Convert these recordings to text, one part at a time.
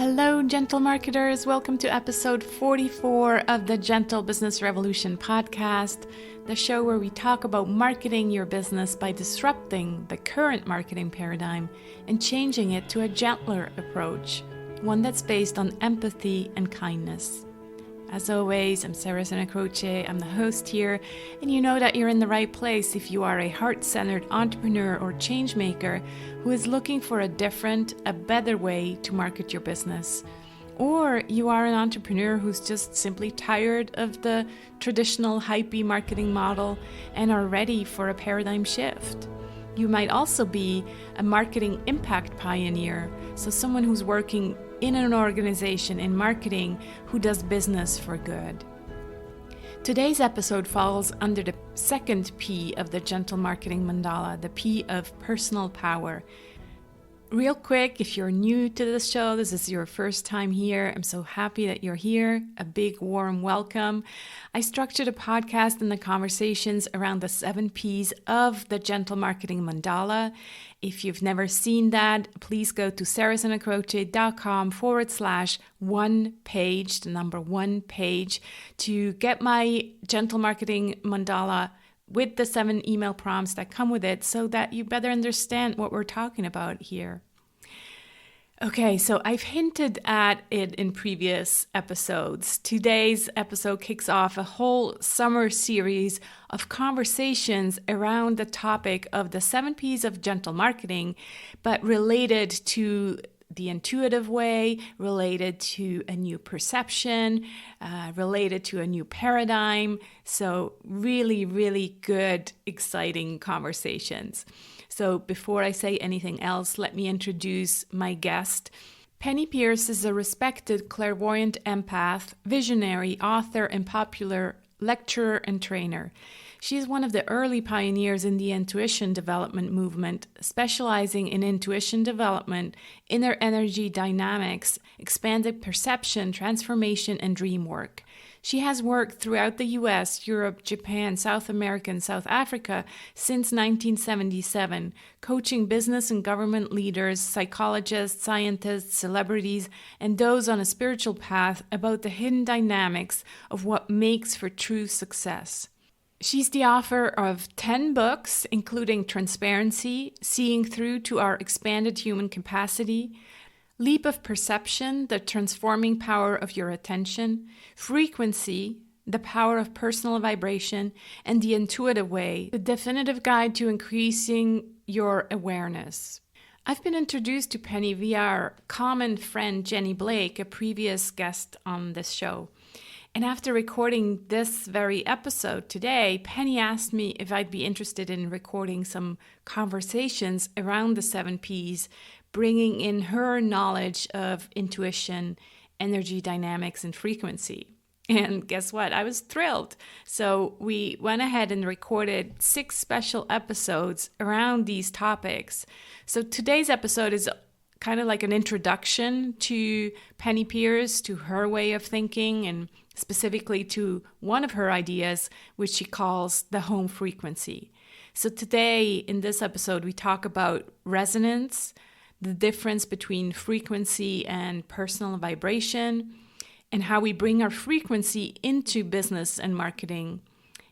Hello, gentle marketers. Welcome to episode 44 of the Gentle Business Revolution podcast, the show where we talk about marketing your business by disrupting the current marketing paradigm and changing it to a gentler approach, one that's based on empathy and kindness. As always, I'm Sarah Senacroce. I'm the host here, and you know that you're in the right place if you are a heart-centered entrepreneur or change maker who is looking for a different, a better way to market your business. Or you are an entrepreneur who's just simply tired of the traditional hypey marketing model and are ready for a paradigm shift. You might also be a marketing impact pioneer, so someone who's working in an organization in marketing who does business for good. Today's episode falls under the second P of the Gentle Marketing Mandala, the P of personal power. Real quick, if you're new to this show, this is your first time here, I'm so happy that you're here. A big warm welcome. I structured a podcast and the conversations around the 7 Ps of the Gentle Marketing Mandala. If you've never seen that, please go to sarahsenacroce.com/one page, the number 1 page, to get my Gentle Marketing Mandala with the 7 email prompts that come with it so that you better understand what we're talking about here. Okay, so I've hinted at it in previous episodes. Today's episode kicks off a whole summer series of conversations around the topic of the 7 Ps of gentle marketing, but related to the intuitive way, related to a new perception, related to a new paradigm. So really, really good, exciting conversations. So before I say anything else, let me introduce my guest. Penney Peirce is a respected clairvoyant empath, visionary, author, and popular lecturer and trainer. She is one of the early pioneers in the intuition development movement, specializing in intuition development, inner energy dynamics, expanded perception, transformation, and dream work. She has worked throughout the US, Europe, Japan, South America, and South Africa since 1977, coaching business and government leaders, psychologists, scientists, celebrities, and those on a spiritual path about the hidden dynamics of what makes for true success. She's the author of 10 books, including Transparency, Seeing Through to Our Expanded Human Capacity, Leap of Perception, The Transforming Power of Your Attention, Frequency, The Power of Personal Vibration, and The Intuitive Way, the definitive guide to increasing your awareness. I've been introduced to Penney via our common friend Jenny Blake, a previous guest on this show. And after recording this very episode today, Penney asked me if I'd be interested in recording some conversations around the 7 Ps, bringing in her knowledge of intuition, energy dynamics, and frequency. And guess what? I was thrilled. So we went ahead and recorded 6 special episodes around these topics. So today's episode is kind of like an introduction to Penney Peirce, to her way of thinking, and specifically to one of her ideas, which she calls the home frequency. So today in this episode, we talk about resonance, the difference between frequency and personal vibration, and how we bring our frequency into business and marketing.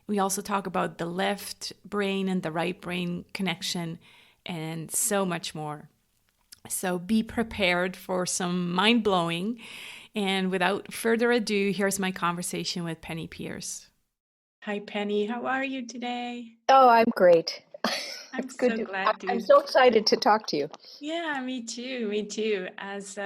We also talk about the left brain and the right brain connection, and so much more. So be prepared for some mind-blowing. And without further ado, here's my conversation with Penney Peirce. Hi, Penney. How are you today? Oh, I'm great. I'm It's good so to, glad to. I'm so excited to talk to you. Yeah, me too. Me too. As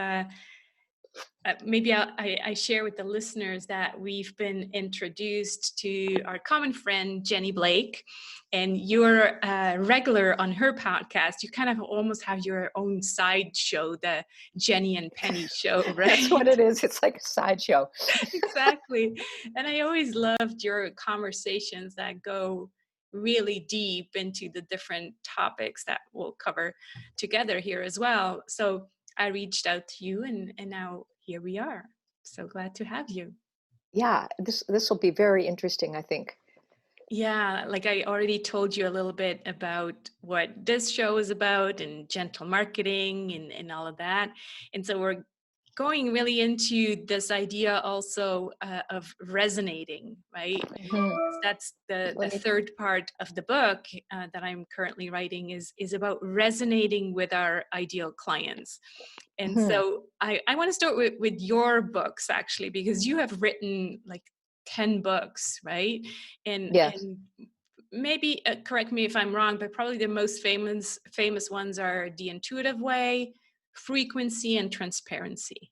maybe I share with the listeners that we've been introduced to our common friend, Jenny Blake, and you're a regular on her podcast. You kind of almost have your own side show, the Jenny and Penney show, right? That's what it is. It's like a sideshow. Exactly. And I always loved your conversations that go really deep into the different topics that we'll cover together here as well. So I reached out to you and now here we are. So glad to have you. Yeah, this will be very interesting, I think. Yeah, like I already told you a little bit about what this show is about and gentle marketing and all of that. And so we're going really into this idea also of resonating, right? Mhm. Because that's the Let me. third part of the book that I'm currently writing is about resonating with our ideal clients. And Mhm. so I want to start with your books, actually, because you have written like 10 books, right? Yes. And maybe correct me if I'm wrong, but probably the most famous ones are The Intuitive Way, Frequency, and Transparency.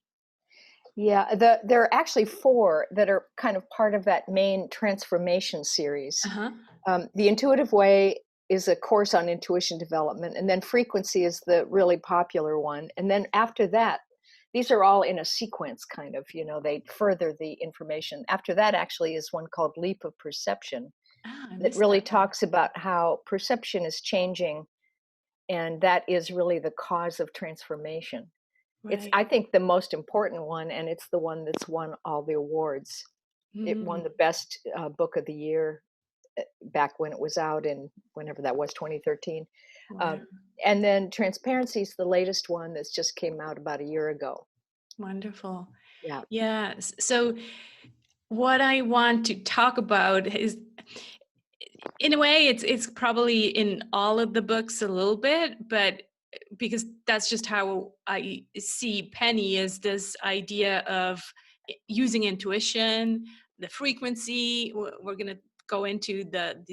Yeah, there are actually four that are kind of part of that main transformation series. Uh-huh. The Intuitive Way is a course on intuition development, and then Frequency is the really popular one. And then after that, these are all in a sequence, kind of, they further the information. After that, actually, is one called Leap of Perception Ah, I that missed really that one. talks about how perception is changing, and that is really the cause of transformation. It's, Right. I think, the most important one, and it's the one that's won all the awards. It won Mm, the best book of the year back when it was out in whenever that was, 2013. wow. Um, and then Transparency is the latest one that's just came out about a year ago. Wonderful. Yeah. Yeah. So what I want to talk about is, in a way, it's probably in all of the books a little bit, but because that's just how I see Penny, is this idea of using intuition, the frequency. We're going to go into the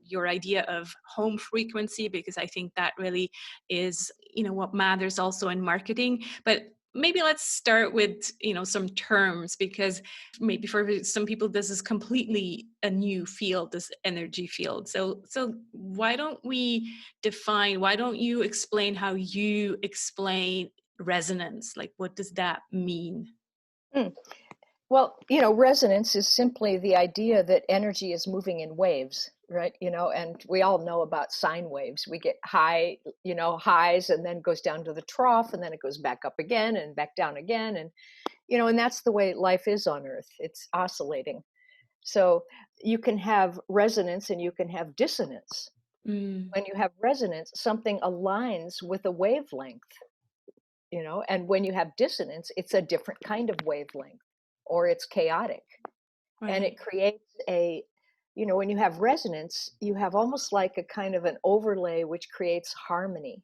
your idea of home frequency, because I think that really is, what matters also in marketing. But maybe let's start with, some terms, because maybe for some people this is completely a new field, this energy field. So why don't you explain how you explain resonance? Like, what does that mean? Mm. Well, resonance is simply the idea that energy is moving in waves, right? And we all know about sine waves. We get high, highs, and then goes down to the trough, and then it goes back up again and back down again. And that's the way life is on Earth. It's oscillating. So you can have resonance and you can have dissonance. Mm, When you have resonance, something aligns with a wavelength, and when you have dissonance, it's a different kind of wavelength, or it's chaotic. And right. it creates when you have resonance, you have almost like a kind of an overlay which creates harmony.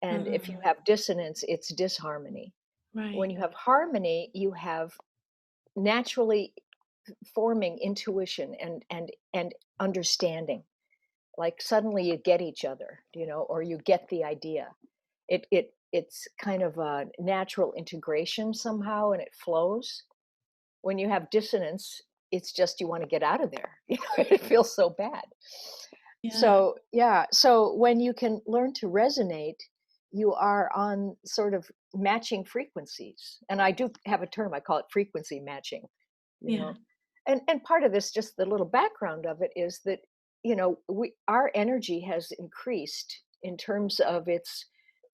And if you Uh, have dissonance, it's disharmony. When right. you have harmony, you have naturally forming intuition and understanding. Like suddenly you get each other, or you get the idea. It's kind of a natural integration somehow, and it flows. When you have dissonance, it's just you want to get out of there. It feels so bad. Yeah. So yeah, so when you can learn to resonate, you are on sort of matching frequencies. And I do have a term, I call it frequency matching, you Yeah. know. And part of this, just the little background of it, is that our energy has increased in terms of its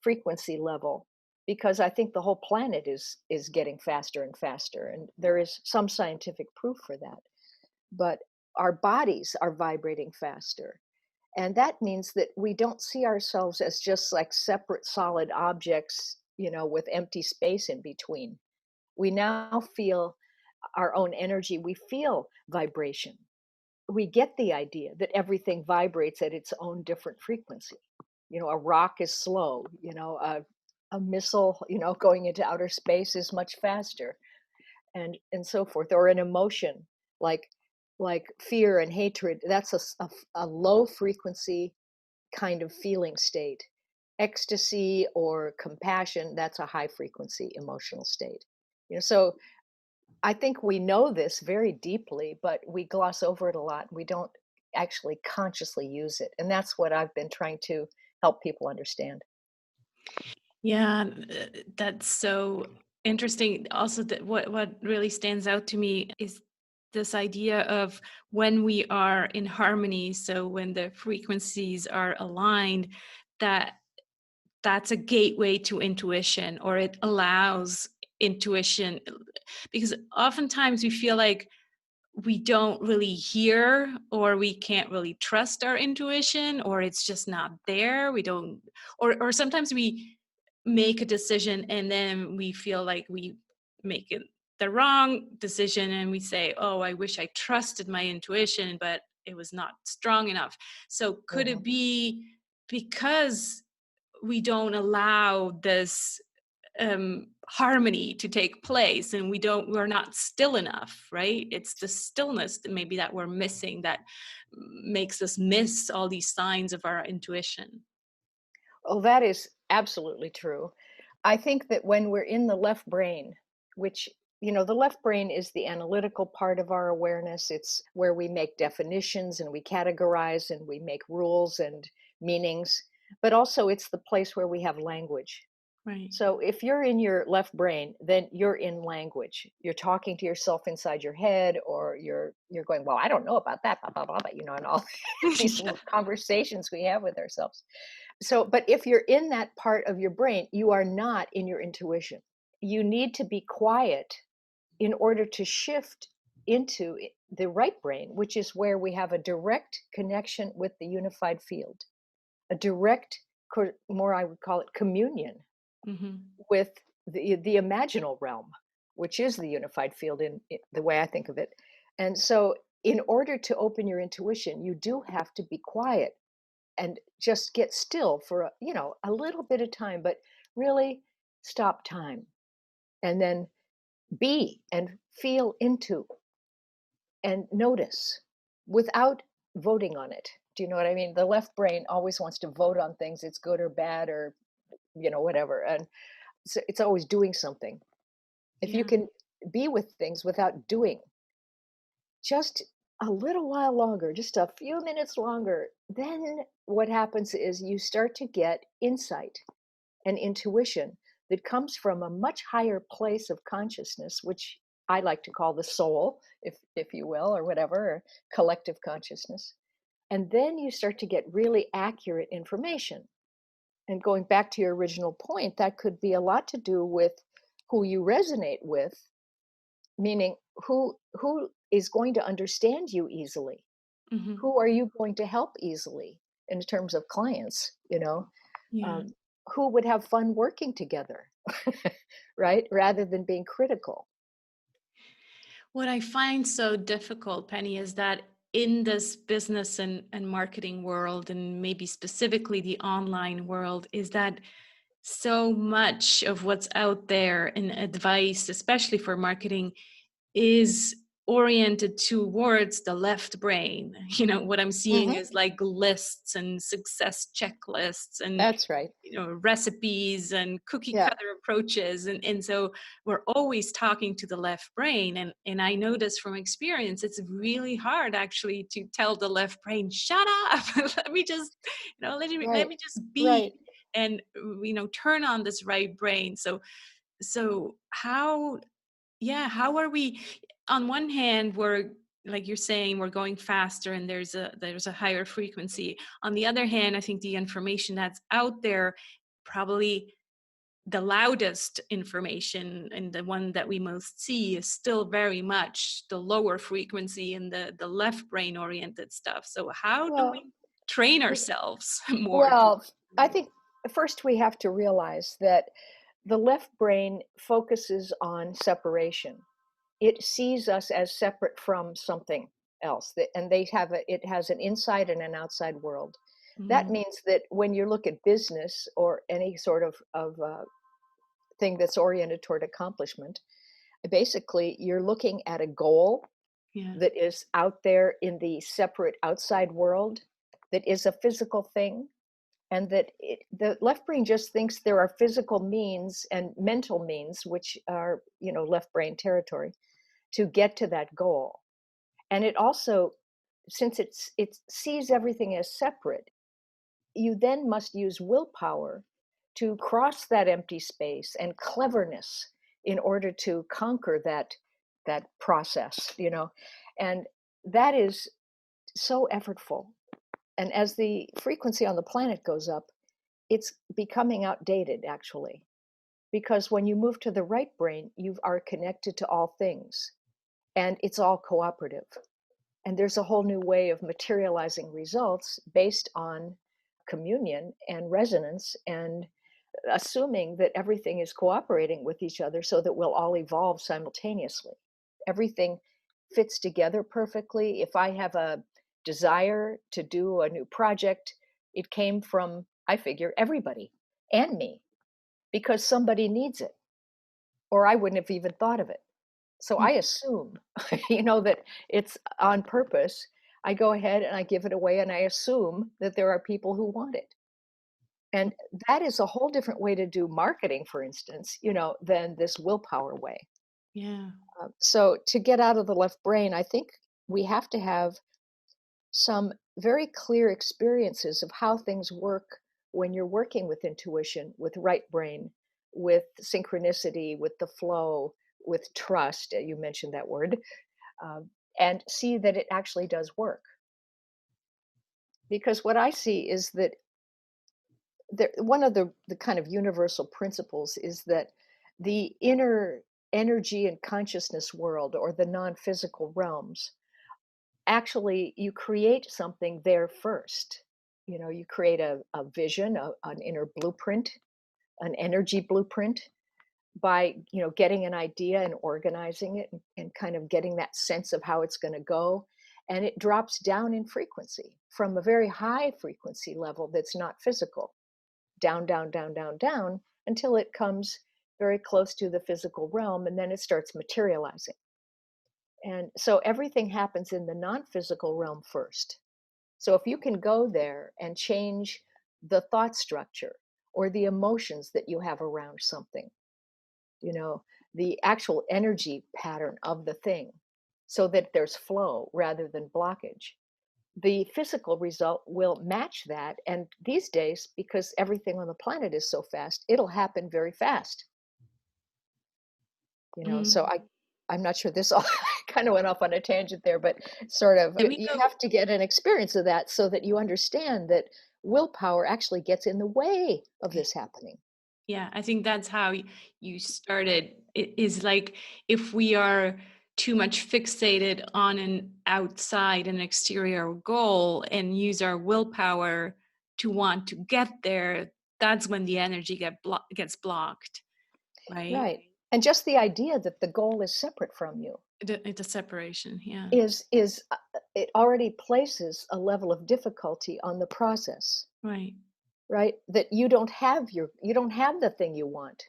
frequency level, because I think the whole planet is getting faster and faster, and there is some scientific proof for that. But our bodies are vibrating faster, and that means that we don't see ourselves as just like separate solid objects, with empty space in between. We now feel our own energy, we feel vibration. We get the idea that everything vibrates at its own different frequency. A rock is slow, a missile, going into outer space is much faster, and so forth. Or an emotion like fear and hatred, that's a low frequency kind of feeling state. Ecstasy or compassion, that's a high frequency emotional state. So I think we know this very deeply, but we gloss over it a lot. We don't actually consciously use it. And that's what I've been trying to help people understand. Yeah, that's so interesting. Also, that what really stands out to me is this idea of when we are in harmony. So when the frequencies are aligned, that that's a gateway to intuition, or it allows intuition, because oftentimes we feel like we don't really hear, or we can't really trust our intuition, or it's just not there. We don't, or sometimes make a decision and then we feel like we make it the wrong decision and we say, oh, I wish I trusted my intuition, but it was not strong enough. So could it Mhm. be because we don't allow this harmony to take place and we're not still enough, right? It's the stillness that maybe that we're missing that makes us miss all these signs of our intuition. Oh, that is absolutely true. I think that when we're in the left brain, which, the left brain is the analytical part of our awareness. It's where we make definitions and we categorize and we make rules and meanings, but also it's the place where we have language. Right. So if you're in your left brain, then you're in language. You're talking to yourself inside your head, or you're going, well, I don't know about that, blah, blah, blah, blah, and all these Yeah. little conversations we have with ourselves. So, but if you're in that part of your brain, you are not in your intuition. You need to be quiet in order to shift into the right brain, which is where we have a direct connection with the unified field, a direct, more I would call it communion Hmm. with the imaginal realm, which is the unified field in the way I think of it. And so, in order to open your intuition, you do have to be quiet and just get still for a little bit of time, but really stop time and then be and feel into and notice without voting on it. Do you know what I mean? The left brain always wants to vote on things, it's good or bad or whatever, and so it's always doing something. If you Yeah. can be with things without doing, just a little while longer, just a few minutes longer, then what happens is you start to get insight and intuition that comes from a much higher place of consciousness, which I like to call the soul, if you will, or whatever, or collective consciousness. And then you start to get really accurate information. And going back to your original point, that could be a lot to do with who you resonate with, meaning who is going to understand you easily. Hmm. Who are you going to help easily in terms of clients, Yeah. um, who would have fun working together, right? Rather than being critical. What I find so difficult, Penny, is that in this business and marketing world, and maybe specifically the online world, is that so much of what's out there in advice, especially for marketing, is oriented towards the left brain. What I'm seeing Hmm. is like lists and success checklists and That's right. recipes and cookie Yeah. cutter approaches, and so we're always talking to the left brain, and I notice from experience it's really hard actually to tell the left brain, shut up. Let me just let Right. me just Right. be, and turn on this right brain. So how, yeah, how are we? On one hand, we're, like you're saying, we're going faster and there's a higher frequency. On the other hand, I think the information that's out there, probably the loudest information and the one that we most see, is still very much the lower frequency and the left brain oriented stuff. So how do Well, we train y- ourselves more to well, I right? think first we have to realize that the left brain focuses on separation. It sees us as separate from something else, and it has an inside and an outside world. That Mhm. means that when you look at business or any sort of thing that's oriented toward accomplishment, basically you're looking at a goal Yeah. that is out there in the separate outside world, that is a physical thing, and that the left brain just thinks there are physical means and mental means, which are left brain territory, to get to that goal. And it also, since it sees everything as separate, you then must use willpower to cross that empty space and cleverness in order to conquer that process, and that is so effortful. And as the frequency on the planet goes up, it's becoming outdated actually, because when you move to the right brain, you are connected to all things and it's all cooperative. And there's a whole new way of materializing results based on communion and resonance and assuming that everything is cooperating with each other so that we'll all evolve simultaneously. Everything fits together perfectly. If I have a desire to do a new project, it came from, I figure, everybody and me because somebody needs it, or I wouldn't have even thought of it. So I assume, that it's on purpose. I go ahead and I give it away and I assume that there are people who want it. And that is a whole different way to do marketing, for instance, than this willpower way. Yeah. So to get out of the left brain, I think we have to have some very clear experiences of how things work when you're working with intuition, with right brain, with synchronicity, with the flow, with trust. You mentioned that word, and see that it actually does work. Because what I see is that one of the kind of universal principles is that the inner energy and consciousness world, or the non-physical realms, actually you create something there first. You create a vision, an inner blueprint, an energy blueprint, by getting an idea and organizing it, and kind of getting that sense of how it's going to go, and it drops down in frequency from a very high frequency level that's not physical, down, down, down, down, down, until it comes very close to the physical realm, and then it starts materializing. And so everything happens in the non-physical realm first. So if you can go there and change the thought structure or the emotions that you have around something, you know, the actual energy pattern of the thing, so that there's flow rather than blockage, the physical result will match that. And these days, because everything on the planet is so fast, it'll happen very fast. Mm. So I'm not sure this all kind of went off on a tangent there, but sort of Let me you go. have to get an experience of that so that you understand that willpower actually gets in the way of this happening. Yeah, I think that's how you started. It is like if we are too much fixated on an outside and exterior goal and use our willpower to want to get there, that's when the energy gets blocked, right? Right. And just the idea that the goal is separate from you It's a separation. Yeah, is it already places a level of difficulty on the process, right. right? That you don't have the thing you want.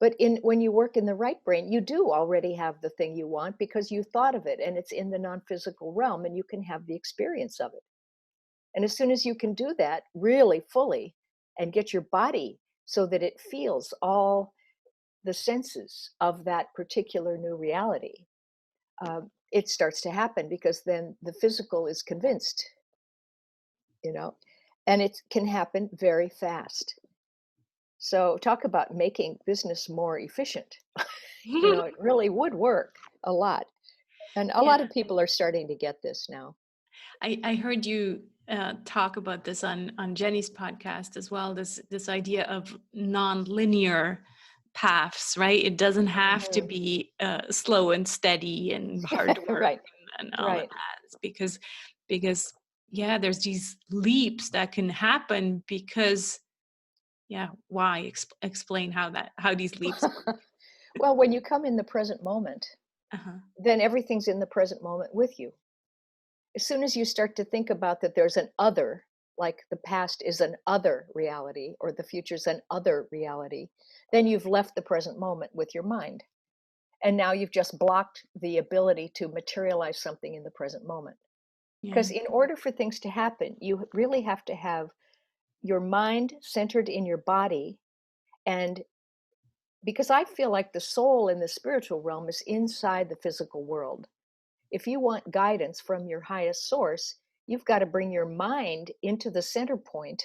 But in when you work in the right brain, you do already have the thing you want because you thought of it and it's in the non-physical realm and you can have the experience of it. And as soon as you can do that really fully and get your body so that it feels all the senses of that particular new reality, it starts to happen because then the physical is convinced, you know, and it can happen very fast. So talk about making business more efficient. It really would work a lot. And a Yeah, lot of people are starting to get this now. I heard you talk about this on Jenny's podcast as well. This idea of non-linear paths, right? It doesn't have to Mhm. be slow and steady and hard work Right, and all of right. that. It's because yeah, there's these leaps that can happen because yeah. Why explain how these leaps work? Well, when you come in the present moment, Uh-huh. then everything's in the present moment with you. As soon as you start to think about that there's an other, like the past is an other reality or the future's an other reality, then you've left the present moment with your mind. And now you've just blocked the ability to materialize something in the present moment. Yeah. Because in order for things to happen, you really have to have your mind centered in your body. And because I feel like the soul in the spiritual realm is inside the physical world. If you want guidance from your highest source, you've got to bring your mind into the center point,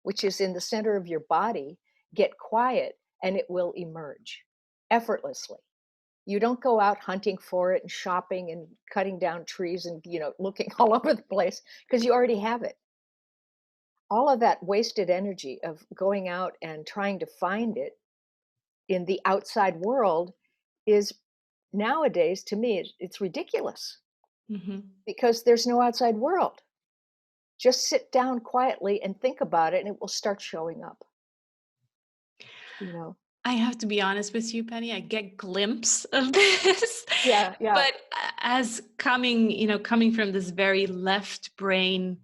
which is in the center of your body, get quiet, and it will emerge effortlessly. You don't go out hunting for it and shopping and cutting down trees and, looking all over the place because you already have it. All of that wasted energy of going out and trying to find it in the outside world is nowadays, to me, it's ridiculous Hmm. because there's no outside world. Just sit down quietly and think about it, and it will start showing up. you know? I have to be honest with you, Penny. I get glimpse of this, Yeah, yeah. but as coming, coming from this very left brain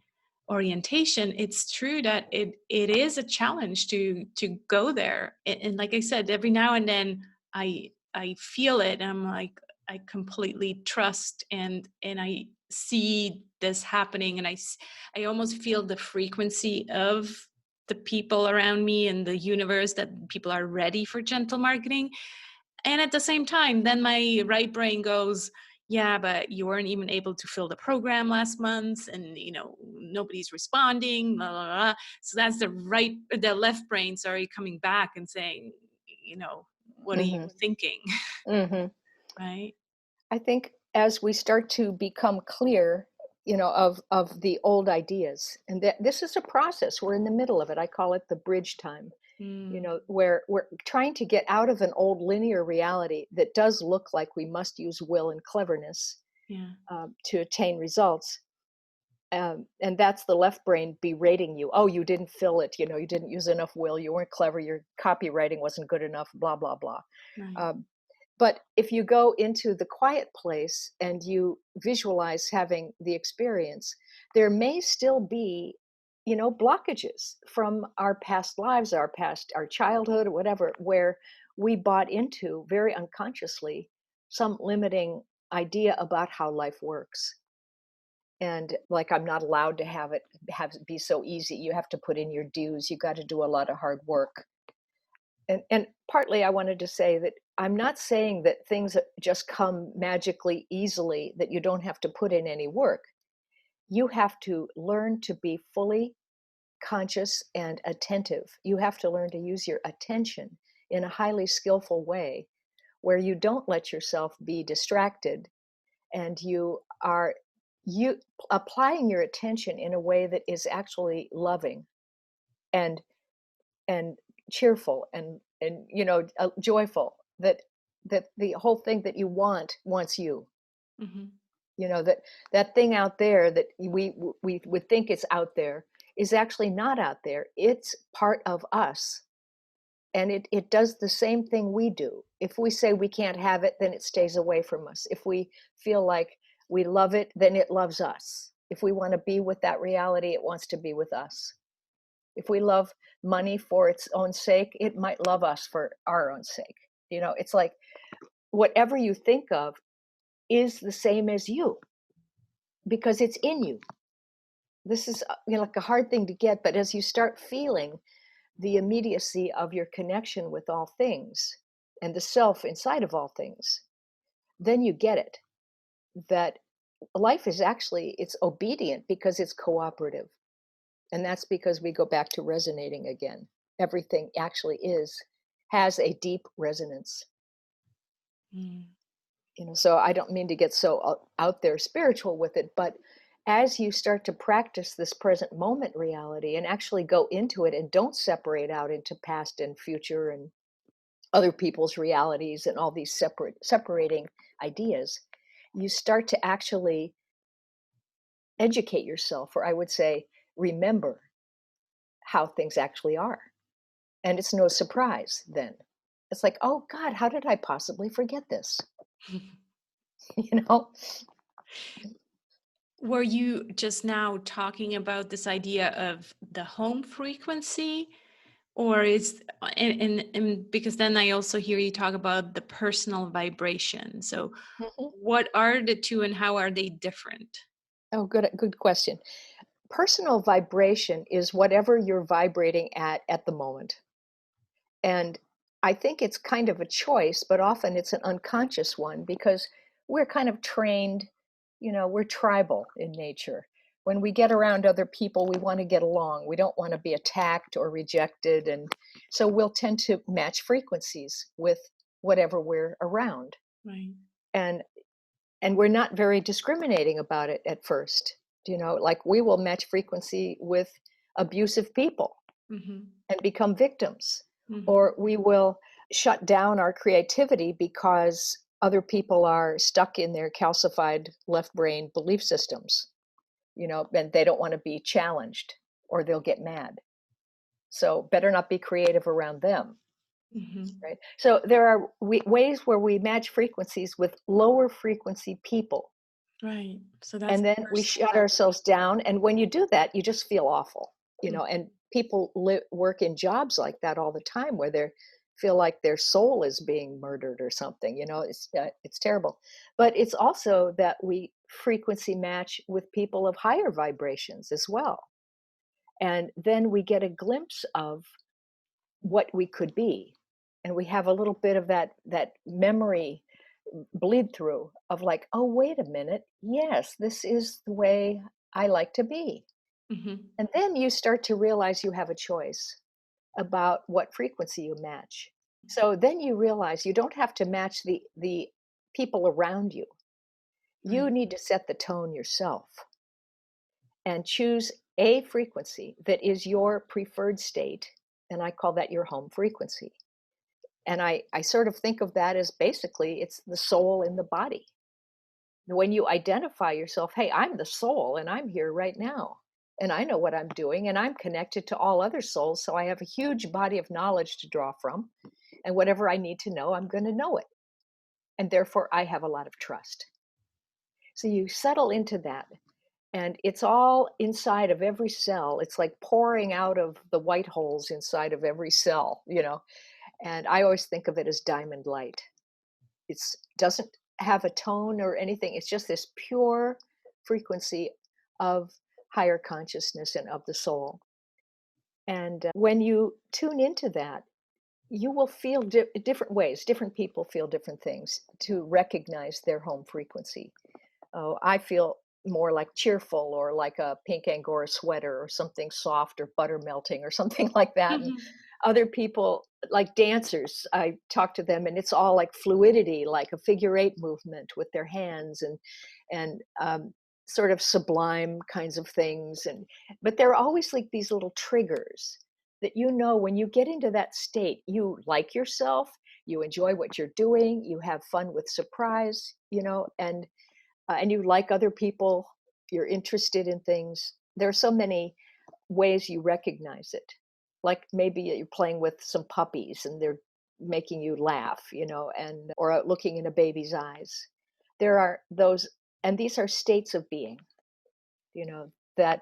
orientation, it's true that it is a challenge to go there. And like I said, every now and then I feel it, and I'm like, I completely trust, and I see this happening, and I almost feel the frequency of the people around me and the universe, that people are ready for gentle marketing. And at the same time, then my right brain goes, yeah, but you weren't even able to fill the program last month, and nobody's responding, blah, blah, blah. So that's the left brain, sorry, coming back and saying, what are you Mhm, thinking? mhm. Right? I think as we start to become clear, of the old ideas, and that this is a process, we're in the middle of it. I call it the bridge time, Mm, where we're trying to get out of an old linear reality that does look like we must use will and cleverness yeah. to attain results. And that's the left brain berating you. Oh, you didn't fill it. You didn't use enough will. You weren't clever. Your copywriting wasn't good enough. Blah blah blah. Right. Um, but if you go into the quiet place and you visualize having the experience, there may still be, blockages from our past lives, our childhood, or whatever, where we bought into very unconsciously some limiting idea about how life works. And like, I'm not allowed to have it be so easy. You have to put in your dues. You got to do a lot of hard work. And partly I wanted to say that I'm not saying that things that just come magically easily, that you don't have to put in any work. You have to learn to be fully conscious and attentive. You have to learn to use your attention in a highly skillful way where you don't let yourself be distracted, and you applying your attention in a way that is actually loving and and cheerful and joyful, that the whole thing that you wants you. Hmm. That thing out there that we would think is out there is actually not out there. It's part of us, and it does the same thing we do. If we say we can't have it, then it stays away from us. If we feel like we love it, then it loves us. If we want to be with that reality, it wants to be with us. If we love money for its own sake, it might love us for our own sake. It's like whatever you think of is the same as you, because it's in you. This is like a hard thing to get, but as you start feeling the immediacy of your connection with all things and the self inside of all things, then you get it, that life is actually, it's obedient because it's cooperative. And that's because we go back to resonating again. Everything actually has a deep resonance. Mm. So I don't mean to get so out there spiritual with it, but as you start to practice this present moment reality and actually go into it and don't separate out into past and future and other people's realities and all these separating ideas, you start to actually educate yourself, or I would say remember how things actually are. And it's no surprise then. It's like, oh God, how did I possibly forget this? you know Were you just now talking about this idea of the home frequency, or is and because then I also hear you talk about the personal vibration. So Mhm. what are the two and how are they different? Oh, good question. Personal vibration is whatever you're vibrating at the moment. And I think it's kind of a choice, but often it's an unconscious one because we're kind of trained, we're tribal in nature. When we get around other people, we want to get along. We don't want to be attacked or rejected. And so we'll tend to match frequencies with whatever we're around. Right. And we're not very discriminating about it at first. Like, we will match frequency with abusive people Mm-hmm. and become victims, Mm-hmm. or we will shut down our creativity because other people are stuck in their calcified left brain belief systems, and they don't want to be challenged or they'll get mad. So better not be creative around them. Hmm. right? So there are ways where we match frequencies with lower frequency people, Right. So that's and the then we first shut step. ourselves down. And when you do that, you just feel awful, Mm. and people work in jobs like that all the time where they feel like their soul is being murdered or something. It's terrible. But it's also that we frequency match with people of higher vibrations as well, and then we get a glimpse of what we could be, and we have a little bit of that memory bleed through of like, oh, wait a minute, yes, this is the way I like to be. Hmm. And then you start to realize you have a choice about what frequency you match. So then you realize you don't have to match the people around you. You Right. need to set the tone yourself and choose a frequency that is your preferred state, and I call that your home frequency. And I sort of think of that as basically it's the soul in the body. When you identify yourself, hey, I'm the soul and I'm here right now. And I know what I'm doing and I'm connected to all other souls. So I have a huge body of knowledge to draw from. And whatever I need to know, I'm going to know it. And therefore, I have a lot of trust. So you settle into that. And it's all inside of every cell. It's like pouring out of the white holes inside of every cell. And I always think of it as diamond light. It's doesn't have a tone or anything. It's just this pure frequency of higher consciousness and of the soul. And when you tune into that, you will feel different ways. Different people feel different things to recognize their home frequency. Oh, I feel more like cheerful or like a pink Angora sweater or something soft or butter melting or something like that. And Hmm. other people, like dancers, I talk to them and it's all like fluidity, like a figure eight movement with their hands and sort of sublime kinds of things. But there are always like these little triggers that when you get into that state, you like yourself, you enjoy what you're doing, you have fun with surprise, and you like other people, you're interested in things. There are so many ways you recognize it. Like maybe you're playing with some puppies and they're making you laugh, and or looking in a baby's eyes. There are those, and these are states of being, that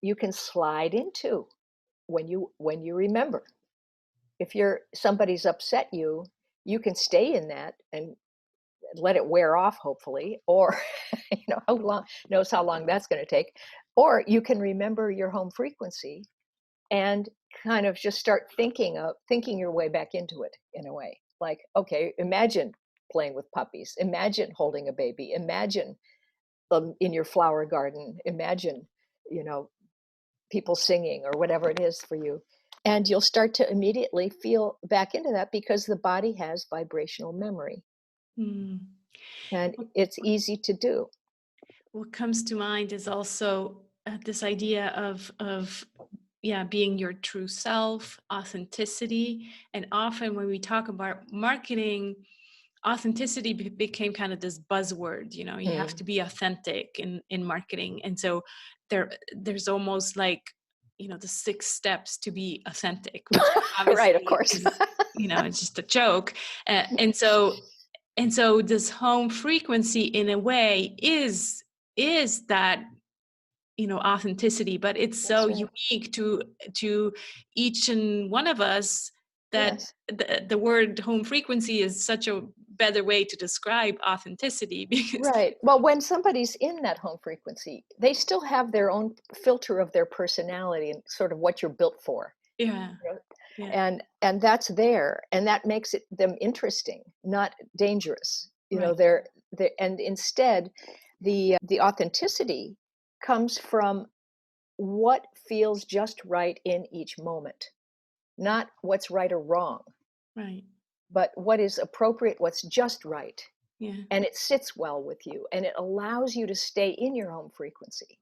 you can slide into when you remember. If somebody's upset you, you can stay in that and let it wear off, hopefully, or how long knows how long that's going to take. Or you can remember your home frequency and kind of just start thinking your way back into it in a way. Like, okay, imagine playing with puppies, imagine holding a baby, imagine in your flower garden, imagine you know people singing or whatever it is for you. And you'll start to immediately feel back into that because the body has vibrational memory Mm. and it's easy to do. What comes to mind is also this idea of yeah, being your true self, authenticity. And often when we talk about marketing, authenticity became kind of this buzzword. You have Mm. to be authentic in marketing. And so there's almost like, the 6 steps to be authentic, which Right, of obviously course. is, it's just a joke. And so this home frequency in a way is that, authenticity, but it's so That's right. unique to each and one of us that Yes. the word home frequency is such a better way to describe authenticity because Right. Well, when somebody's in that home frequency, they still have their own filter of their personality and sort of what you're built for. yeah, you know, yeah, And that's there, and that makes them interesting, not dangerous. right. And instead, the authenticity comes from what feels just right in each moment, not what's right or wrong, Right. but what is appropriate, what's just right. Yeah. And it sits well with you and it allows you to stay in your home frequency.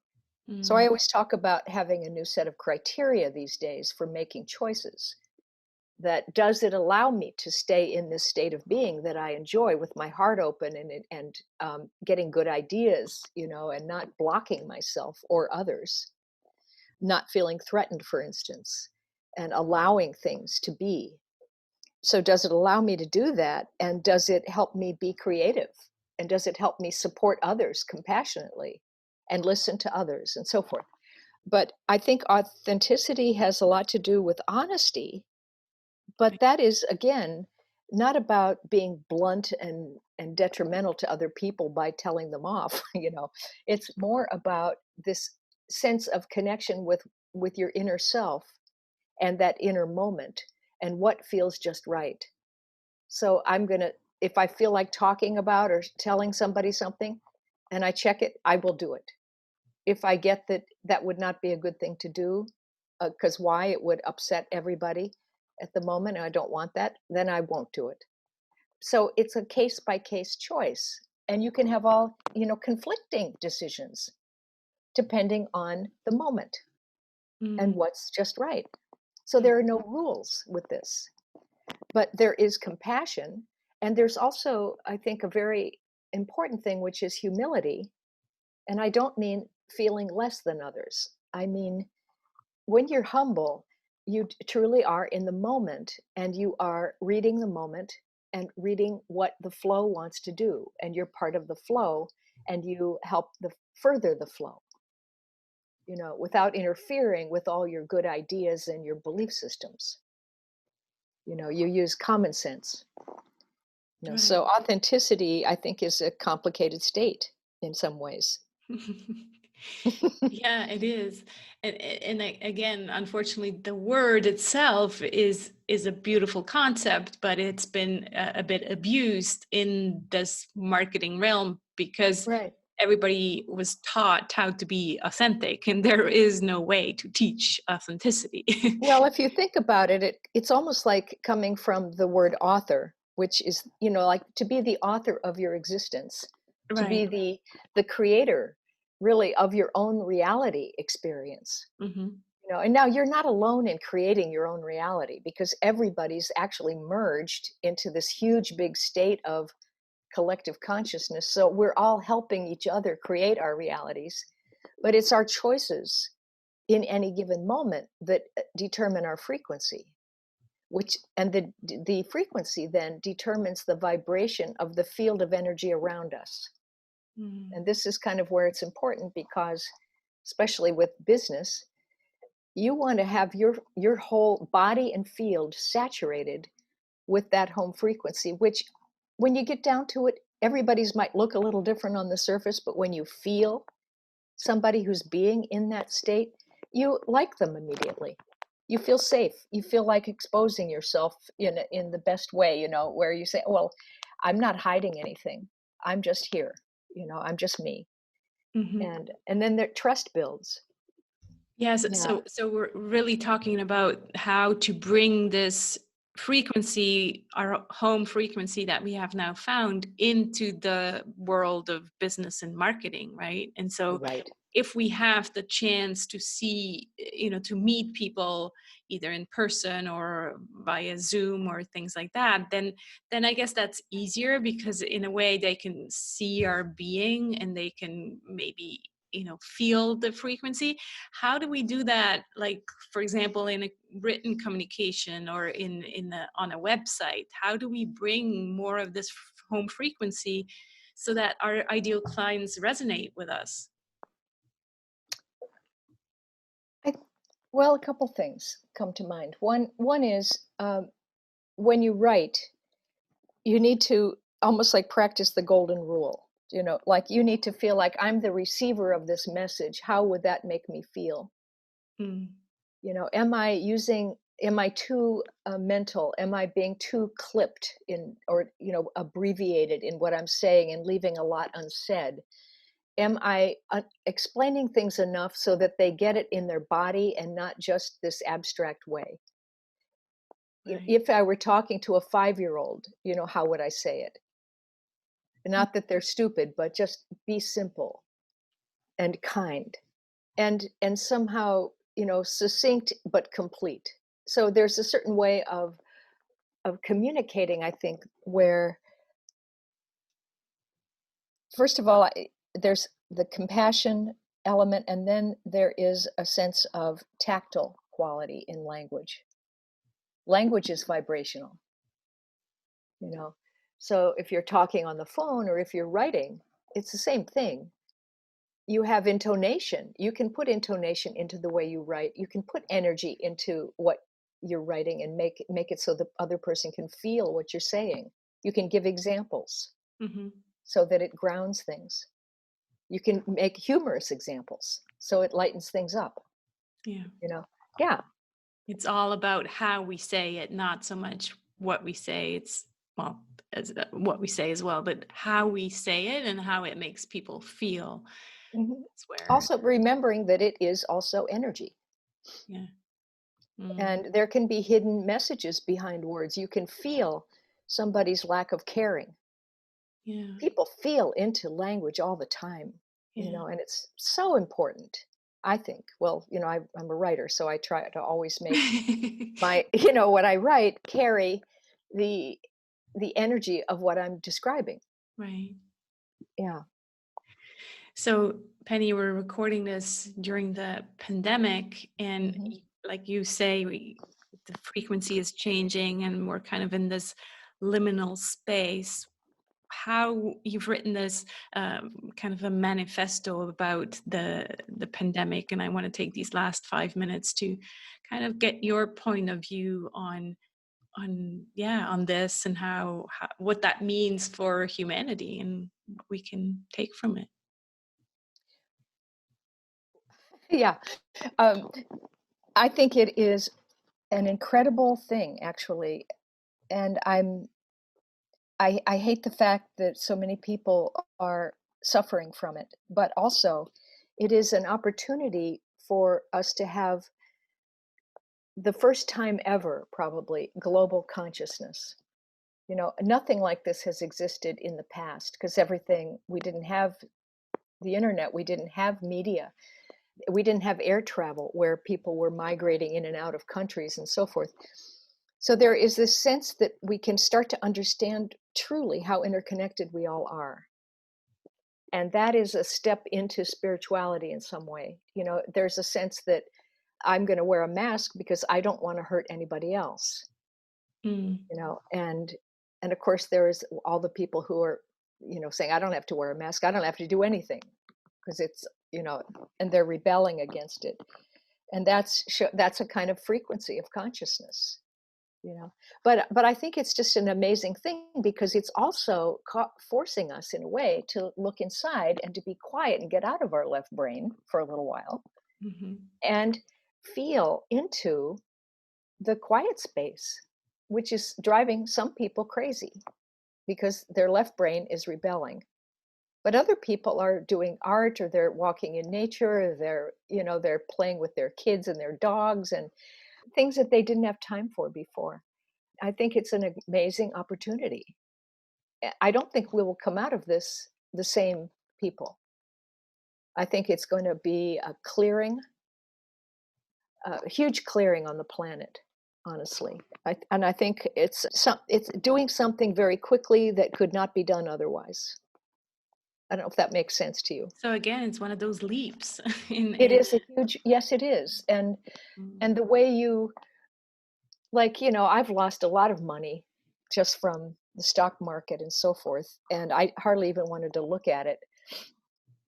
So I Mm. always talk about having a new set of criteria these days for making choices. That does it allow me to stay in this state of being that I enjoy with my heart open and getting good ideas, and not blocking myself or others, not feeling threatened, for instance, and allowing things to be. So does it allow me to do that? And does it help me be creative? And does it help me support others compassionately and listen to others and so forth? But I think authenticity has a lot to do with honesty, but Right. that is, again, not about being blunt and detrimental to other people by telling them off. It's more about this sense of connection with your inner self and that inner moment and what feels just right. So I'm going to, if I feel like talking about or telling somebody something and I check it, I will do it. If I get that that would not be a good thing to do, because why? It would upset everybody at the moment, and I don't want that, then I won't do it. So it's a case by case choice. And you can have all, conflicting decisions depending on the moment and Mm, what's just right. So mm, there are no rules with this, but there is compassion. And there's also, I think, a very important thing, which is humility. And I don't mean feeling less than others. I mean, when you're humble, you truly are in the moment and you are reading the moment and reading what the flow wants to do. And you're part of the flow and you help further the flow, without interfering with all your good ideas and your belief systems. You use common sense. right. So authenticity, I think, is a complicated state in some ways. Yeah, it is. Again, unfortunately, the word itself is a beautiful concept, but it's been a bit abused in this marketing realm because Right. everybody was taught how to be authentic, and there is no way to teach authenticity. Well, if you think about it, it's almost like coming from the word author, which is, like to be the author of your existence, to be Right. the creator, really, of your own reality experience. Hmm. And now you're not alone in creating your own reality because everybody's actually merged into this huge big state of collective consciousness. So we're all helping each other create our realities, but it's our choices in any given moment that determine our frequency, which and the frequency then determines the vibration of the field of energy around us. Mm. And this is kind of where it's important because, especially with business, you want to have your whole body and field saturated with that home frequency, which when you get down to it, everybody's might look a little different on the surface, but when you feel somebody who's being in that state, you like them immediately. You feel safe. You feel like exposing yourself in the best way, where you say, "Well, I'm not hiding anything. I'm just here. I'm just me." Hmm. And then the trust builds. Yes, Yeah. so we're really talking about how to bring this frequency, our home frequency that we have now found, into the world of business and marketing, right? And so Right. if we have the chance to see, to meet people either in person or via Zoom or things like that, then I guess that's easier because in a way they can see our being and they can maybe feel the frequency. How do we do that, like for example in a written communication or on a website? How do we bring more of this home frequency so that our ideal clients resonate with us? I, well, a couple things come to mind. One is when you write, you need to almost like practice the golden rule. Like you need to feel like I'm the receiver of this message. How would that make me feel? Mm, Am I too mental? Am I being too clipped or abbreviated in what I'm saying and leaving a lot unsaid? Am I explaining things enough so that they get it in their body and not just this abstract way? right. If I were talking to a 5-year-old, how would I say it? Not that they're stupid, but just be simple and kind and somehow, succinct but complete. So there's a certain way of communicating, I think, where first of all, there's the compassion element, and then there is a sense of tactile quality in language. Language is vibrational. you know. So if you're talking on the phone or if you're writing, it's the same thing. You have intonation. You can put intonation into the way you write. You can put energy into what you're writing and make it so the other person can feel what you're saying. You can give examples Hmm. so that it grounds things. You can make humorous examples so it lightens things up, Yeah. you know. Yeah. It's all about how we say it, not so much what we say. It's, well, as what we say as well, but how we say it and how it makes people feel. Mhm. That's where, Also remembering that it is also energy. yeah. Mm, And there can be hidden messages behind words. You can feel somebody's lack of caring. yeah. People feel into language all the time, Yeah. and it's so important, I think. Well, I'm a writer, so I try to always make my, what I write carry the the energy of what I'm describing. Right. Yeah. So, Penny, we're recording this during the pandemic, and Hmm. like you say, the frequency is changing, and we're kind of in this liminal space. How you've written this kind of a manifesto about the pandemic, and I want to take these last 5 minutes to kind of get your point of view on this and how what that means for humanity and what we can take from it. Yeah. Um, I think it is an incredible thing, actually. And I hate the fact that so many people are suffering from it, but also it is an opportunity for us to have the first time ever, probably, global consciousness. Nothing like this has existed in the past because everything, we didn't have the internet, we didn't have media, we didn't have air travel where people were migrating in and out of countries and so forth. So there is this sense that we can start to understand truly how interconnected we all are. And that is a step into spirituality in some way. There's a sense that I'm going to wear a mask because I don't want to hurt anybody else. Mm, And of course there's all the people who are, saying I don't have to wear a mask, I don't have to do anything because it's, and they're rebelling against it. And that's a kind of frequency of consciousness. But I think it's just an amazing thing because it's also forcing us in a way to look inside and to be quiet and get out of our left brain for a little while mhm. and feel into the quiet space, which is driving some people crazy because their left brain is rebelling. But other people are doing art or they're walking in nature, or they're playing with their kids and their dogs and things that they didn't have time for before. I think it's an amazing opportunity. I don't think we will come out of this the same people. I think it's going to be a clearing, a huge clearing on the planet, honestly. And I think it's doing something very quickly that could not be done otherwise. I don't know if that makes sense to you. So again, it's one of those leaps It in is a huge, yes, it is. And mm, the way you, like, I've lost a lot of money just from the stock market and so forth, and I hardly even wanted to look at it.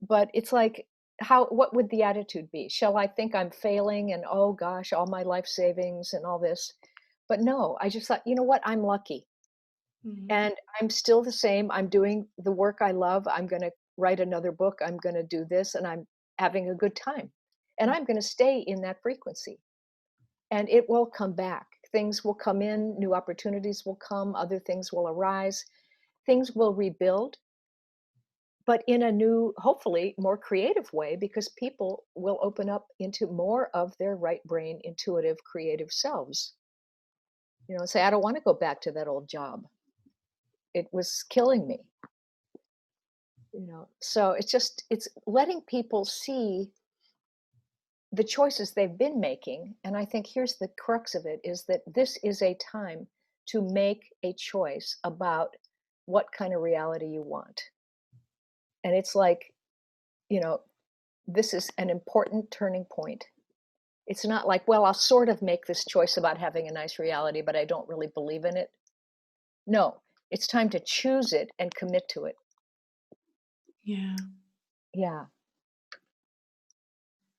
But it's like, what would the attitude be? Shall I think I'm failing and, oh gosh, all my life savings and all this? But no, I just thought, you know what? I'm lucky. mhm, And I'm still the same. I'm doing the work I love. I'm going to write another book. I'm going to do this and I'm having a good time. And I'm going to stay in that frequency. And it will come back. Things will come in, new opportunities will come, other things will arise, things will rebuild, but in a new, hopefully more creative way, because people will open up into more of their right brain, intuitive, creative selves. Say, I don't want to go back to that old job. It was killing me. So it's letting people see the choices they've been making. And I think here's the crux of it is that this is a time to make a choice about what kind of reality you want. And it's like, you know, this is an important turning point. It's not like, well, I'll sort of make this choice about having a nice reality, but I don't really believe in it. No, It's time to choose it and commit to it. Yeah. Yeah.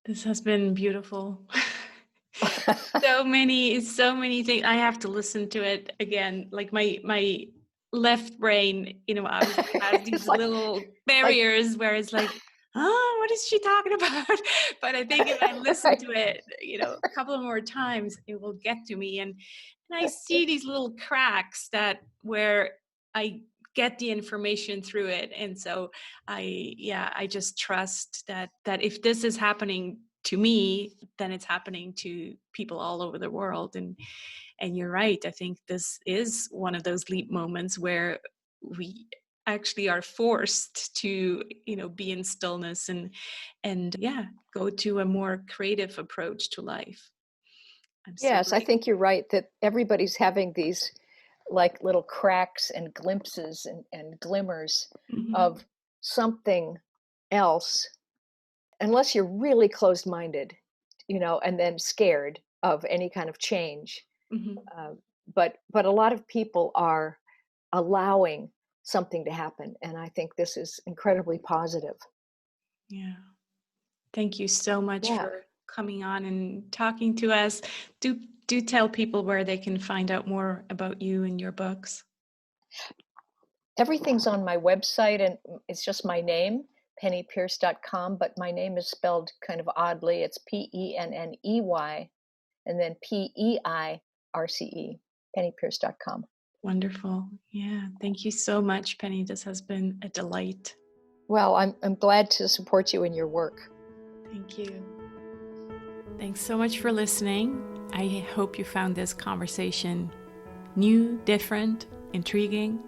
This has been beautiful. So many things. I have to listen to it again. Like my left brain, obviously has these It's like little like barriers where it's like, oh, what is she talking about? But I think if I listen right. to it, a couple of more times, it will get to me. And I see these little cracks where I get the information through it. And so I just trust that if this is happening to me, then it's happening to people all over the world. And you're right. I think this is one of those leap moments where we actually are forced to, be in stillness and go to a more creative approach to life. I'm so Yes, I grateful. think you're right that everybody's having these like little cracks and glimpses and glimmers Hmm. of something else, unless you're really closed-minded, and then scared of any kind of change. Hmm. Uh, but a lot of people are allowing something to happen, and I think this is incredibly positive. Yeah. Thank you so much Yeah. for coming on and talking to us. Do tell people where they can find out more about you and your books. Everything's on my website, and it's just my name, pennypeirce.com, but my name is spelled kind of oddly. It's Penney, and then PeiRce, pennypeirce.com. Wonderful. Yeah. Thank you so much, Penny. This has been a delight. Well, I'm glad to support you in your work. Thank you. Thanks so much for listening. I hope you found this conversation new, different, intriguing.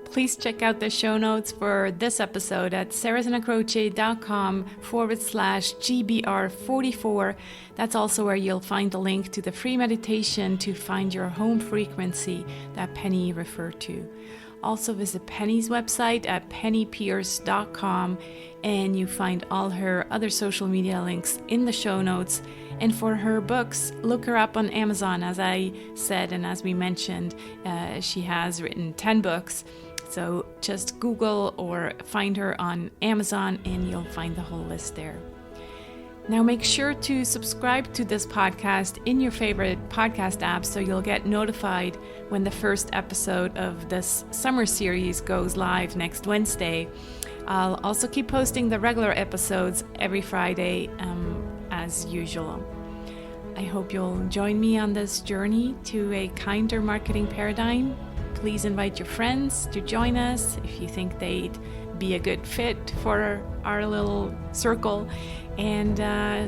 Please check out the show notes for this episode at sarahsanacroce.com/GBR44. That's also where you'll find the link to the free meditation to find your home frequency that Penny referred to. Also visit Penny's website at pennypeirce.com, and you find all her other social media links in the show notes. And for her books, look her up on Amazon. As I said, and as we mentioned, she has written 10 books. So just Google or find her on Amazon and you'll find the whole list there. Now make sure to subscribe to this podcast in your favorite podcast app so you'll get notified when the first episode of this summer series goes live next Wednesday. I'll also keep posting the regular episodes every Friday as usual. I hope you'll join me on this journey to a kinder marketing paradigm. Please invite your friends to join us if you think they'd be a good fit for our little circle, and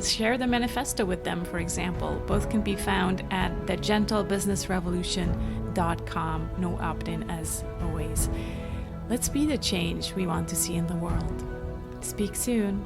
share the manifesto with them, for example. Both can be found at thegentlebusinessrevolution.com. No opt-in as always. Let's be the change we want to see in the world. Speak soon.